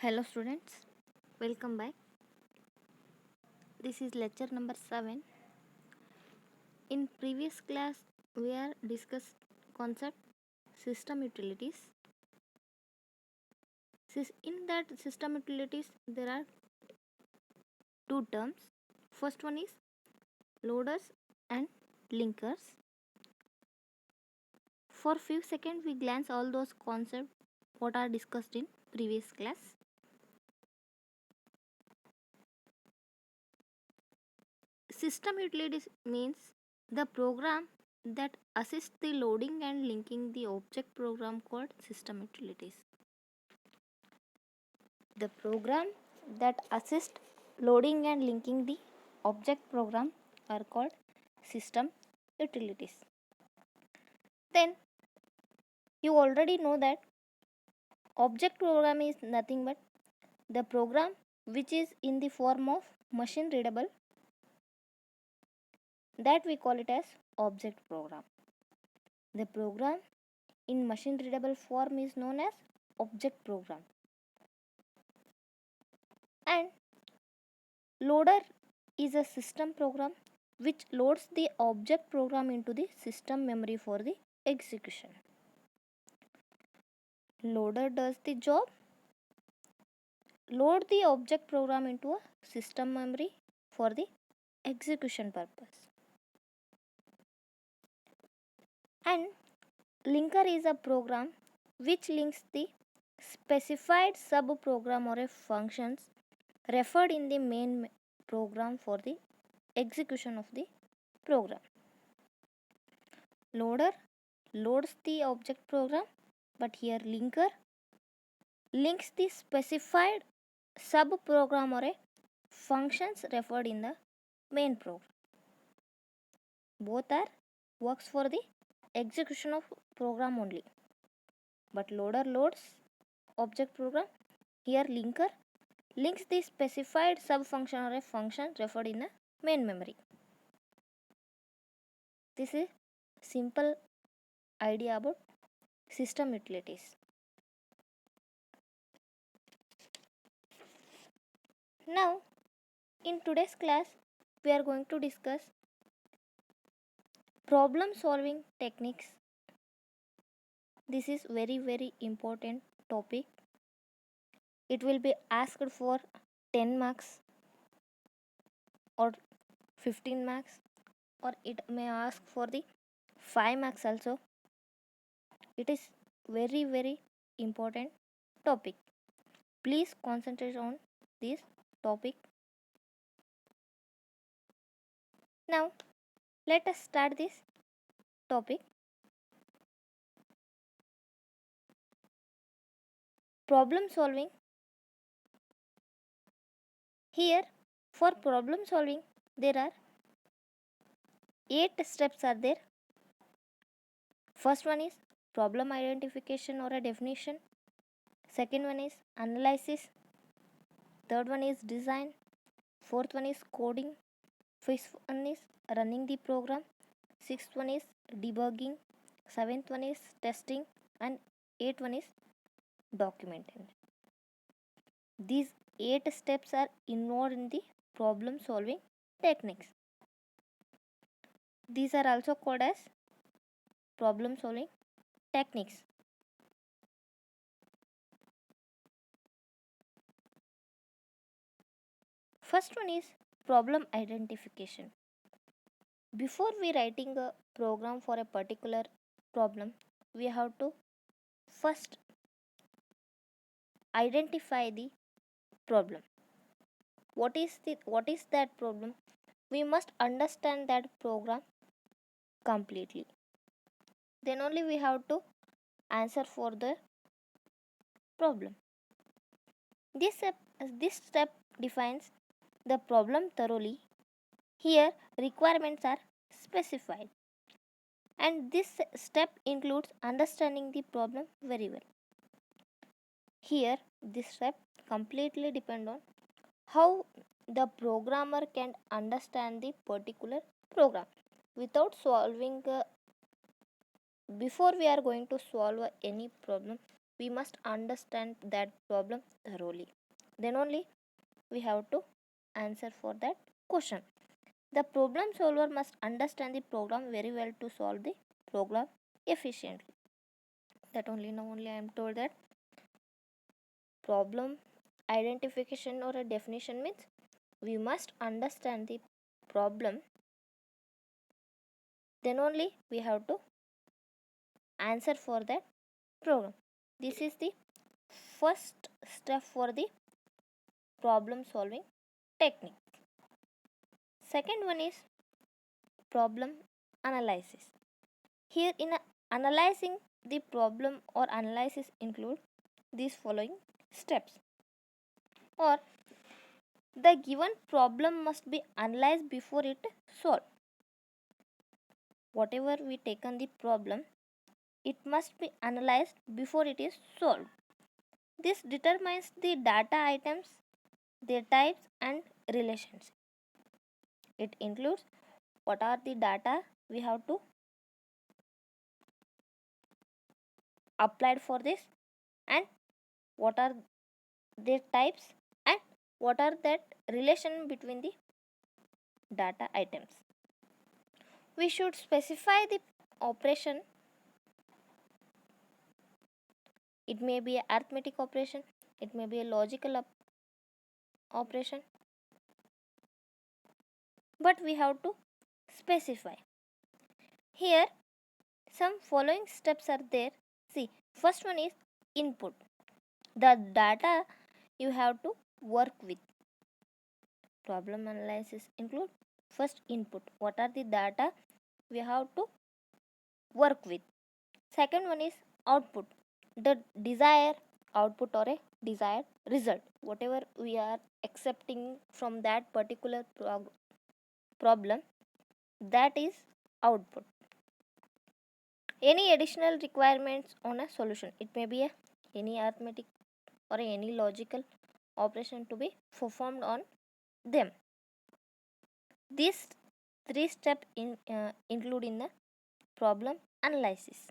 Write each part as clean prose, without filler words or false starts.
Hello students, welcome back. This is lecture number 7. In previous class we are discussed concept system utilities. In that system utilities there are two terms. First one is loaders and linkers. For few seconds we glance all those concepts what are discussed in previous class. System utilities means the program that assists the loading and linking the object program called system utilities. The program that assist loading and linking the object program are called system utilities. Then you already know that object program is nothing but the program which is in the form of machine readable, that we call it as object program. The program in machine readable form is known as object program. And loader is a system program which loads the object program into the system memory for the execution. Loader does the job, load the object program into a system memory for the execution purpose. And linker is a program which links the specified sub program or a functions referred in the main program for the execution of the program. Loader loads the object program, but here linker links the specified sub program or a functions referred in the main program. Both are works for the execution of program only, but loader loads object program, here linker links the specified sub function or a function referred in the main memory. This is simple idea about system utilities. Now in today's class we are going to discuss problem solving techniques. This is very important topic. It will be asked for 10 marks or 15 marks, or it may ask for the 5 marks also. It is very important topic. Please concentrate on this topic. Now let us start this topic. Problem solving. Here for problem solving there are 8 steps are there. First one is problem identification or a definition. Second one is analysis. Third one is design. Fourth one is coding. Fifth one is running the program. Sixth one is debugging. Seventh one is testing. And eighth one is documenting. These 8 steps are involved in the problem solving techniques. These are also called as problem solving techniques. First one is problem identification. Before we writing a program for a particular problem, we have to first identify the problem. What is that problem? We must understand that program completely. Then only we have to answer for the problem. This step defines the problem thoroughly. Here requirements are specified, and this step includes understanding the problem very well. Here this step completely depend on how the programmer can understand the particular program. Without solving before we are going to solve any problem, we must understand that problem thoroughly. Then only we have to answer for that question. The problem solver must understand the program very well to solve the program efficiently. That only now only I am told that problem identification or a definition means we must understand the problem, then only we have to answer for that program. This is the first step for the problem solving technique. Second one is problem analysis. Here in analyzing the problem or analysis include these following steps. Or the given problem must be analyzed before it solved. Whatever we taken the problem, it must be analyzed before it is solved. This determines the data items, their types and relations. It includes what are the data we have to applied for this, and what are their types, and what are that relation between the data items. We should specify the operation. It may be an arithmetic operation, it may be a logical operation, but we have to specify. Here some following steps are there. See, first one is input, the data you have to work with. Problem analysis include first input, what are the data we have to work with. Second one is output, the desired output or a desired result, whatever we are accepting from that particular problem, that is output. Any additional requirements on a solution, it may be any arithmetic or any logical operation to be performed on them. These three steps include in the problem analysis.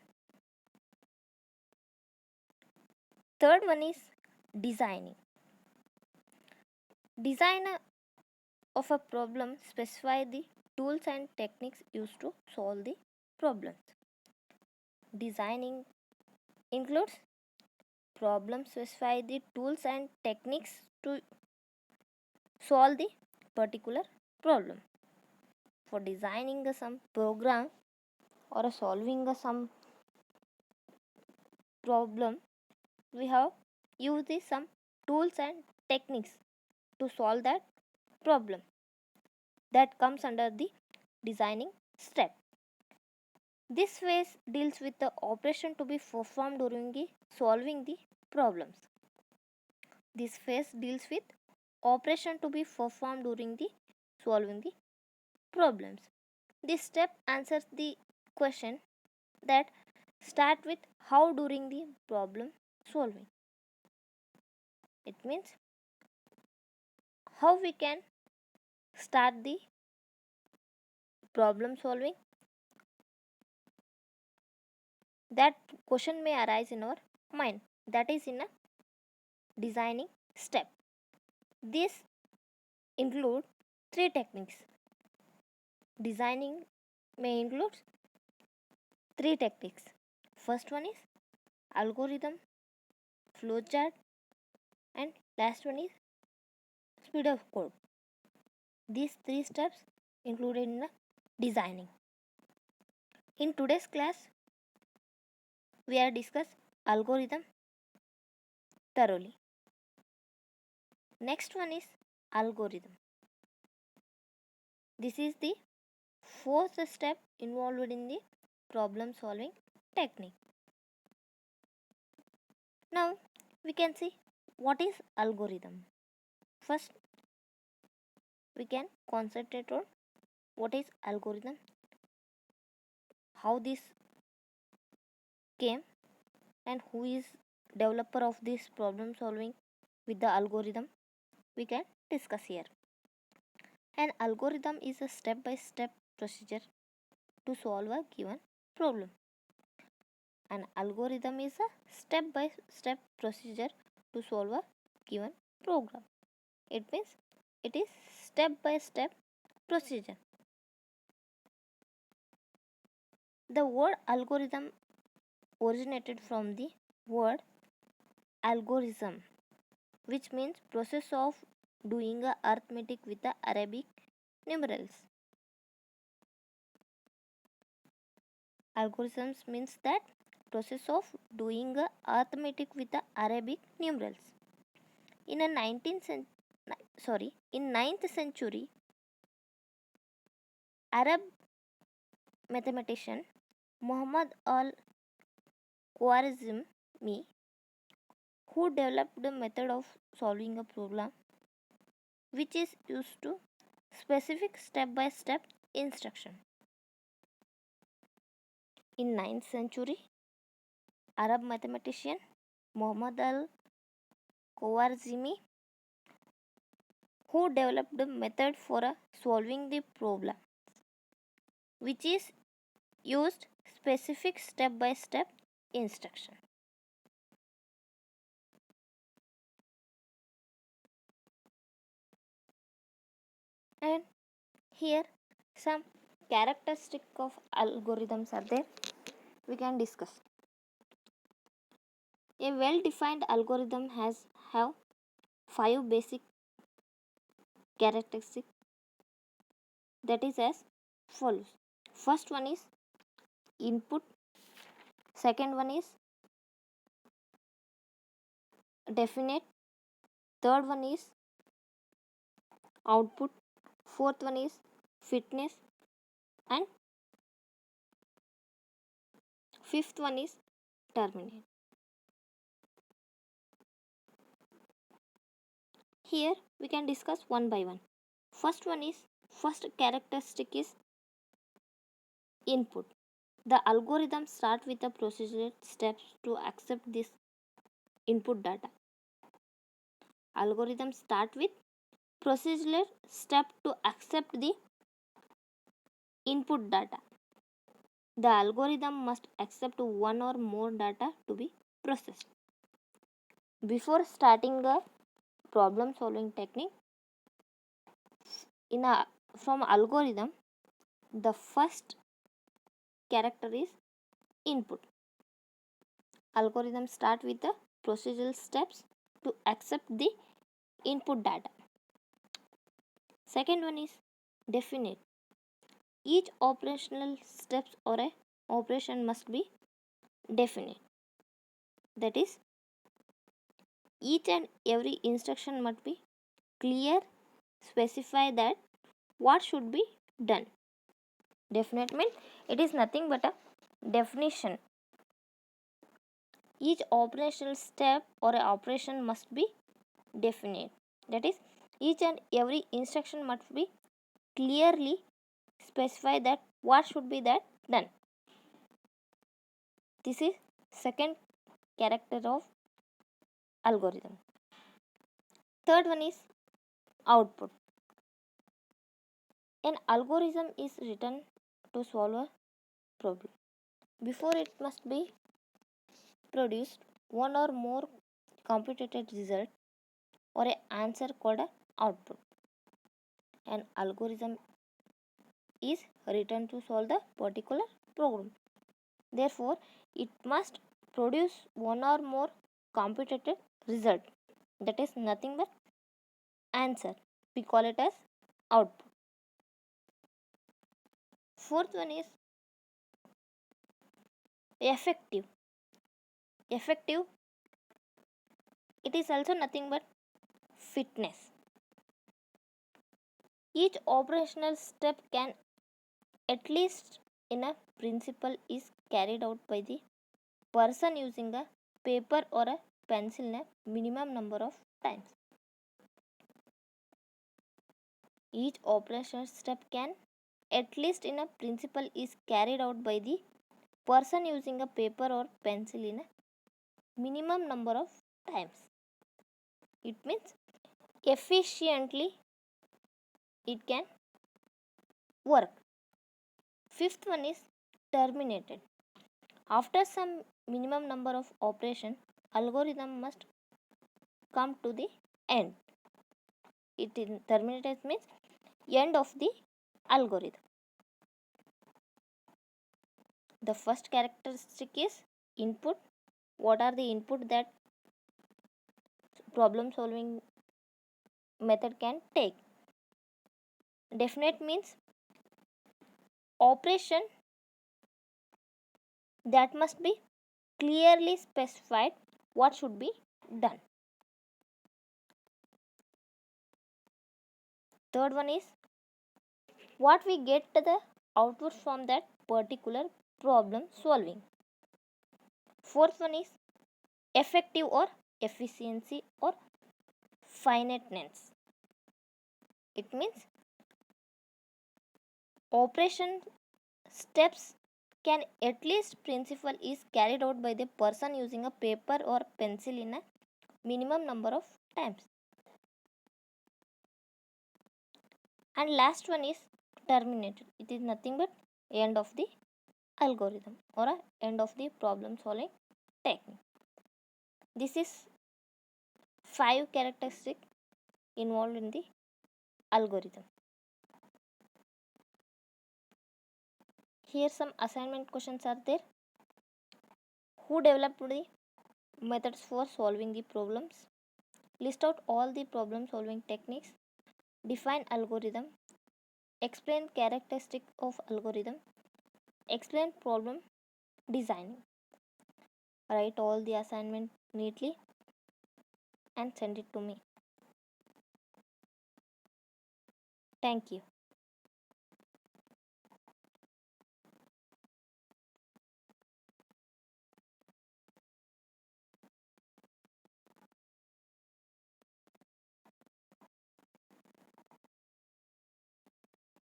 Third one is designing. Design of a problem specify the tools and techniques used to solve the problems. Designing includes problem specify the tools and techniques to solve the particular problem. For designing some program or solving some problem, we have used some tools and techniques to solve that problem. That comes under the designing step. This phase deals with the operation to be performed during the solving the problems. This phase deals with operation to be performed during the solving the problems. This step answers the question that start with how during the problem solving. It means how we can start the problem solving. That question may arise in our mind, that is in a designing step. This include three techniques. Designing may include three techniques. First one is algorithm, flowchart, and last one is speed of code. These three steps included in the designing. In today's class, we are discuss algorithm thoroughly. Next one is algorithm. This is the fourth step involved in the problem solving technique. Now we can see what is algorithm. First, we can concentrate on what is algorithm, how this came, and who is developer of this problem solving with the algorithm. We can discuss here. An algorithm is a step by step procedure to solve a given problem. An algorithm is a step-by-step procedure to solve a given program. It means it is step-by-step procedure. The word algorithm originated from the word algorithm, which means process of doing a arithmetic with the Arabic numerals. Algorithms means that process of doing a arithmetic with the Arabic numerals. In a 9th century, Arab mathematician Muhammad al-Khwarizmi, who developed a method of solving a problem which is used to specific step-by-step instruction. In 9th century, Arab mathematician Muhammad al-Khwarizmi, who developed a method for solving the problem which is used specific step-by-step instruction. And here some characteristic of algorithms are there, we can discuss. A well-defined algorithm have 5 basic characteristics, that is as follows. First one is input, second one is definite, third one is output, fourth one is fitness, and fifth one is terminate. Here we can discuss one by one. First characteristic is input. The algorithm start with the procedural steps to accept this input data. Algorithm start with procedural step to accept the input data. The algorithm must accept one or more data to be processed. Before starting a problem solving technique, from algorithm, the first character is input. Algorithm start with the procedural steps to accept the input data. Second one is definite. Each operational steps or a operation must be definite. That is, each and every instruction must be clear, specify that what should be done. Definite means it is nothing but a definition. Each operational step or a operation must be definite. That is, each and every instruction must be clearly specify that what should be that done. This is second character of algorithm. Third one is output. An algorithm is written to solve a problem. Before it must be produced one or more computed result or an answer called a output. An algorithm is written to solve the particular program. Therefore, it must produce one or more computed result. That is nothing but answer. We call it as output. Fourth one is effective. Effective, it is also nothing but fitness. Each operational step can, at least in a principle, is carried out by the person using a paper or a pencil in a minimum number of times. Each operational step can, at least in a principle, is carried out by the person using a paper or pencil in a minimum number of times. It means efficiently it can work. Fifth one is terminated. After some minimum number of operation, algorithm must come to the end. It in terminates means end of the algorithm. The first characteristic is input. What are the input that problem solving method can take? Definite means operation that must be clearly specified what should be done. Third one is what we get the output from that particular problem solving. Fourth one is effective or efficiency or finiteness. It means operation steps can at least principle is carried out by the person using a paper or pencil in a minimum number of times. And last one is terminated. It is nothing but end of the algorithm or a end of the problem solving technique. This is 5 characteristics involved in the algorithm. Here some assignment questions are there. Who developed the methods for solving the problems? List out all the problem solving techniques. Define algorithm. Explain characteristic of algorithm. Explain problem designing. Write all the assignment neatly and send it to me. Thank you.